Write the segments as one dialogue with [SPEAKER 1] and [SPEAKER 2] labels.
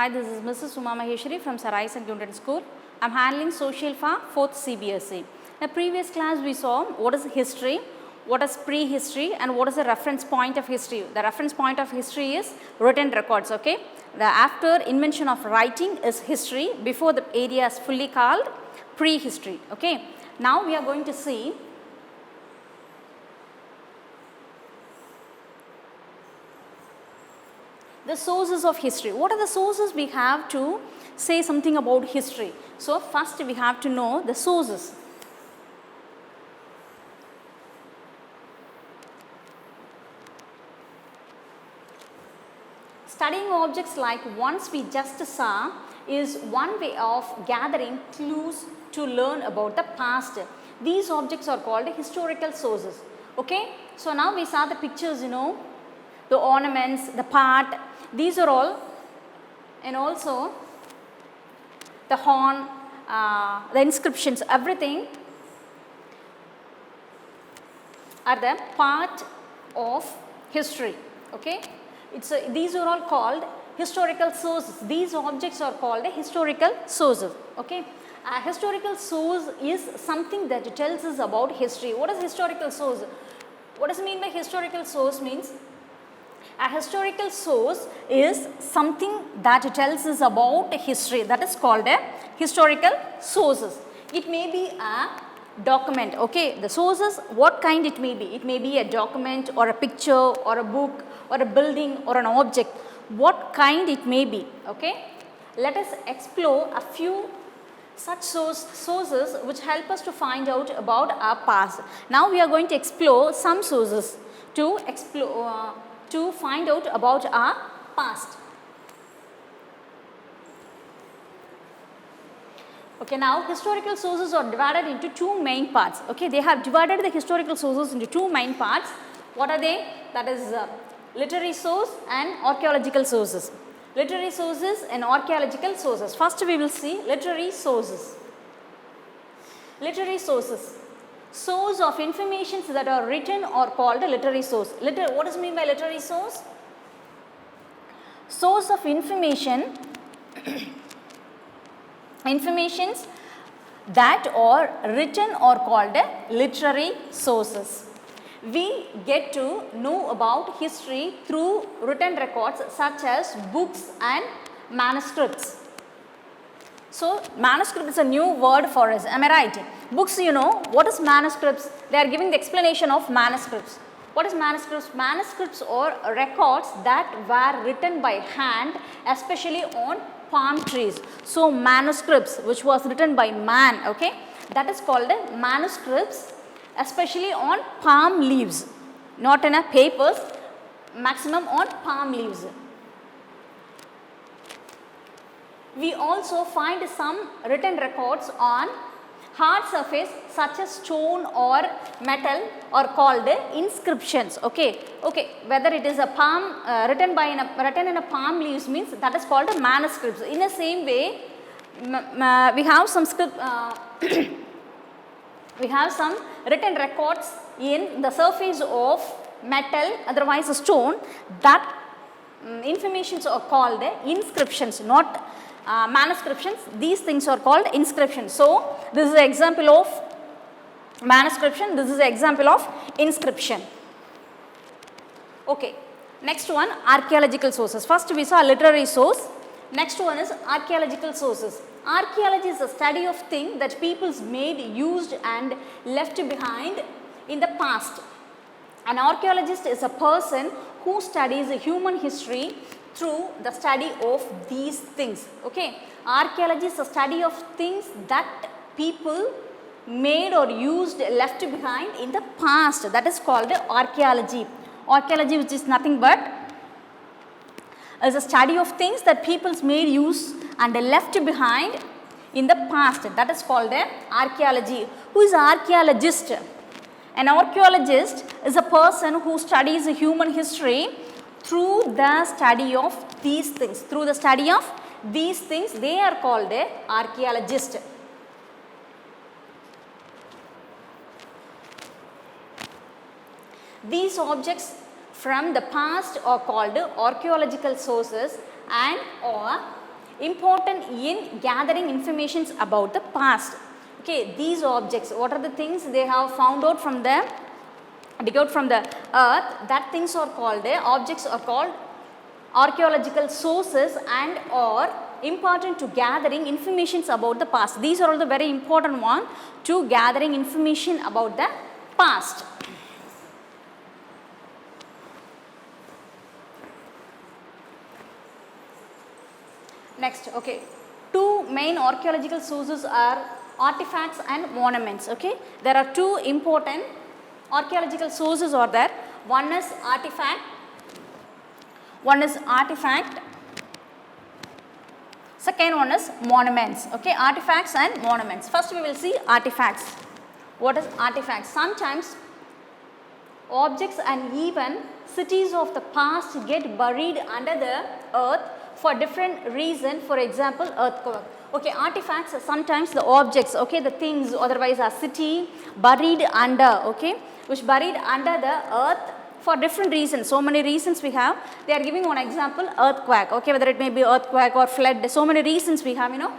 [SPEAKER 1] Hi, this is Mrs. Uma Maheshwari from Sarai St. Newton School. I am handling social for 4th CBSE. In the previous class we saw what is history, what is prehistory and what is the reference point of history. The reference point of history is written records, okay. The after invention of writing is history, before the area is fully called prehistory, okay. Now we are going to see the sources of history. What are the sources we have to say something about history? So, first we have to know the sources. Studying objects like ones we just saw is one way of gathering clues to learn about the past. These objects are called historical sources, okay. So, now we saw the pictures, the ornaments, the part, these are all, and also the horn, the inscriptions, everything are the part of history, okay. These are all called historical sources. These objects are called historical sources, okay. A historical source is something that tells us about history. What is historical source? What does it mean by historical source? Means a historical source is something that tells us about history, that is called a historical sources. It may be a document, okay. The sources, what kind it may be? It may be a document or a picture or a book or a building or an object, what kind it may be, okay. Let us explore a few such sources which help us to find out about our past. Now we are going to explore some sources to find out about our past. Okay, now historical sources are divided into two main parts, okay. They have divided the historical sources into two main parts. What are they? That is literary source and archaeological sources. Literary sources and archaeological sources. First we will see literary sources. Literary sources. Source of information that are written are called a literary source. What does it mean by literary source? Source of informations that are written are called literary sources. We get to know about history through written records such as books and manuscripts. So, manuscript is a new word for us, am I right? Books, what is manuscripts? They are giving the explanation of manuscripts. What is manuscripts? Manuscripts are records that were written by hand, especially on palm trees. So, manuscripts which was written by man, okay, that is called manuscripts, especially on palm leaves, not in a papers, maximum on palm leaves. We also find some written records on hard surface such as stone or metal are called inscriptions, okay. Whether it is a palm written in a palm leaves means that is called a manuscripts. In the same way, we have some we have some written records in the surface of metal, otherwise a stone, that informations are called inscriptions, not manuscriptions. These things are called inscriptions. So, this is an example of manuscription, this is an example of inscription. Okay. Next one, archaeological sources. First we saw literary source, next one is archaeological sources. Archaeology is a study of things that peoples made, used and left behind in the past. An archaeologist is a person who studies human history through the study of these things, okay. Archaeology is a study of things that people made or used, left behind in the past, that is called archaeology. Archaeology, which is nothing but is a study of things that peoples made, use and left behind in the past, that is called archaeology. Who is an archaeologist? An archaeologist is a person who studies human history through the study of these things. Through the study of these things, they are called archaeologist. These objects from the past are called archaeological sources and or important in gathering informations about the past. Okay, these objects, what are the things they have found out from the, dig out from the earth, that things are called, objects are called archaeological sources and or important to gathering informations about the past. These are all the very important one to gathering information about the past. Next, okay, two main archaeological sources are artifacts and monuments. Okay, there are two important archaeological sources are there. One is artifact. Second one is monuments. Okay, artifacts and monuments. First we will see artifacts. What is artifacts? Sometimes objects and even cities of the past get buried under the earth for different reason. For example, earthquake. Okay, artifacts are sometimes the objects, okay, the things, otherwise a city buried under, okay, which buried under the earth for different reasons. So many reasons we have. They are giving one example, earthquake, okay, whether it may be earthquake or flood, so many reasons we have, you know.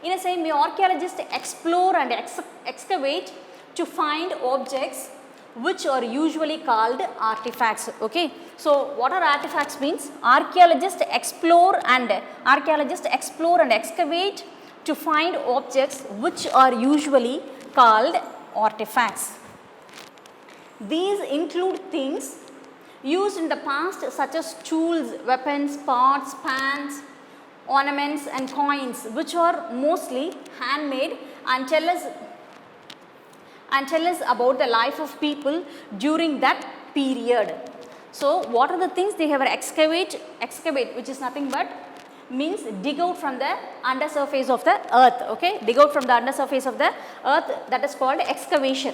[SPEAKER 1] In the same way, archaeologists explore and excavate to find objects which are usually called artifacts. Okay. So, what are artifacts means? Archaeologists explore and excavate to find objects which are usually called artifacts. These include things used in the past such as tools, weapons, pots, pans, ornaments and coins, which are mostly handmade and tell us about the life of people during that period. So, what are the things they have excavate, which is nothing but means dig out from the undersurface of the earth, okay, dig out from the undersurface of the earth, that is called excavate,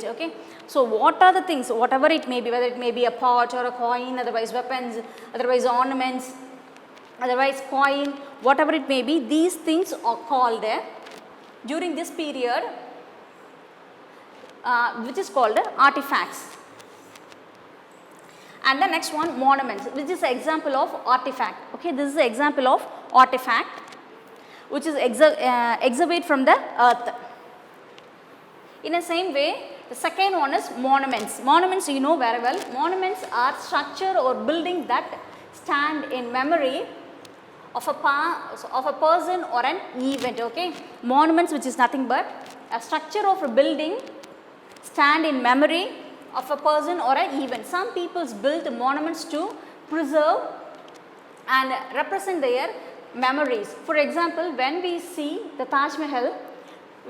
[SPEAKER 1] okay. So, what are the things, whatever it may be, whether it may be a pot or a coin, otherwise weapons, otherwise ornaments, otherwise coin, whatever it may be, these things are called during this period which is called artifacts. And the next one, monuments, which is an example of artifact. Okay, this is an example of artifact which is exhibit from the earth. In the same way, the second one is monuments. Monuments you know very well. Monuments are structure or building that stand in memory of a person or an event. Okay, monuments, which is nothing but a structure of a building stand in memory of a person or an event. Some peoples build monuments to preserve and represent their memories. For example, when we see the Taj Mahal,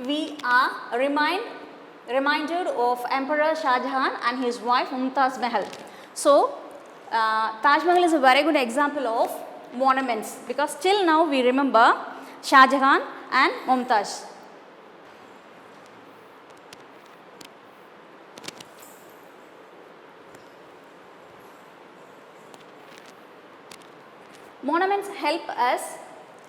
[SPEAKER 1] we are reminded of Emperor Shah Jahan and his wife Mumtaz Mahal. So, Taj Mahal is a very good example of monuments, because till now we remember Shah Jahan and Mumtaz. Monuments help us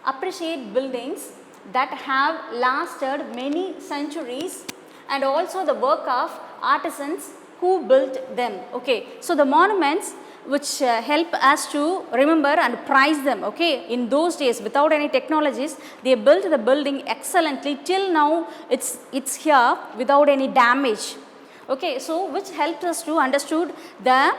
[SPEAKER 1] appreciate buildings that have lasted many centuries and also the work of artisans who built them. Okay. So, the monuments which help us to remember and prize them. Okay. In those days, without any technologies, they built the building excellently. Till now it's here without any damage. Okay. So, which helps us to understood the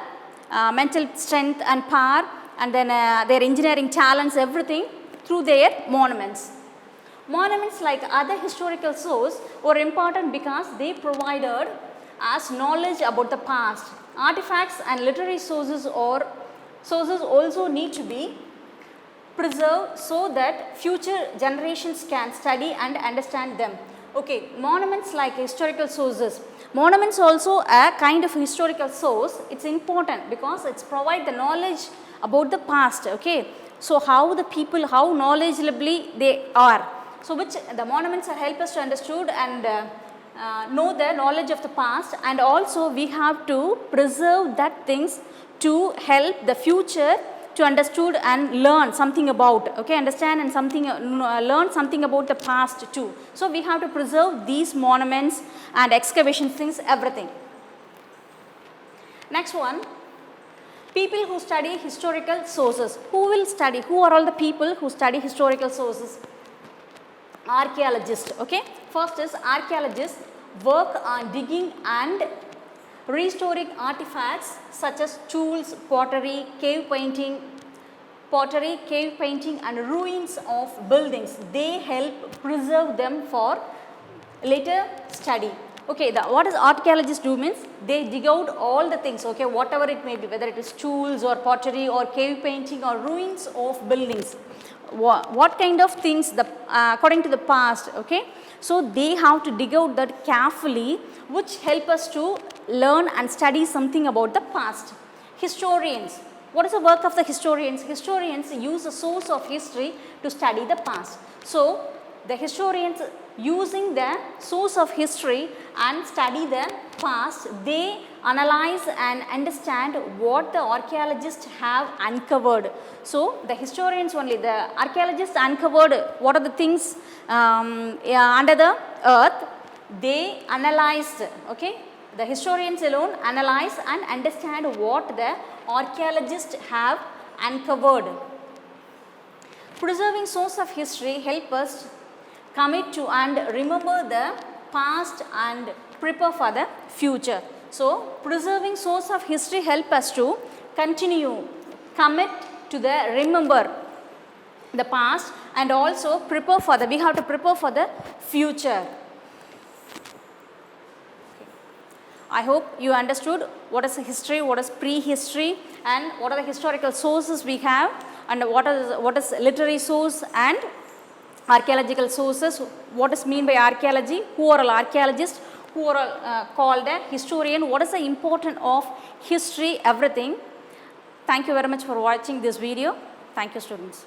[SPEAKER 1] mental strength and power, and then their engineering talents, everything through their monuments. Monuments, like other historical sources, were important because they provided us knowledge about the past. Artifacts and literary sources also need to be preserved so that future generations can study and understand them. Okay, monuments like historical sources. Monuments also a kind of historical source. It's important because it's provide the knowledge about the past. Okay, so how the people, how knowledgeably they are. So, which the monuments help us to understood and know the knowledge of the past, and also we have to preserve that things to help the future to understood and learn something about, okay, understand and something learn something about the past too. So, we have to preserve these monuments and excavation things, everything. Next one, People who study historical sources. Who will study? Who are all the people who study historical sources? Archaeologists. Okay. First is archaeologists work on digging and restoring artifacts such as tools, pottery, cave painting and ruins of buildings. They help preserve them for later study. Okay, what does archaeologists do means they dig out all the things, okay, whatever it may be, whether it is tools or pottery or cave painting or ruins of buildings. What kind of things according to the past, okay. So they have to dig out that carefully, which help us to learn and study something about the past. Historians. What is the work of the historians? Historians use a source of history to study the past. So the historians, using the source of history and study the past, they analyze and understand what the archaeologists have uncovered. So the historians only, the archaeologists uncovered what are the things under the earth, they analyzed, okay. The historians alone analyze and understand what the archaeologists have uncovered. Preserving source of history help us commit to and remember the past and prepare for the future. So, preserving source of history help us to continue, commit to the remember the past and also prepare for we have to prepare for the future. I hope you understood what is history, what is prehistory and what are the historical sources we have and what is literary source and archaeological sources, what is mean by archaeology, who are all archaeologists, who are all, called a historian, what is the importance of history, everything. Thank you very much for watching this video. Thank you, students.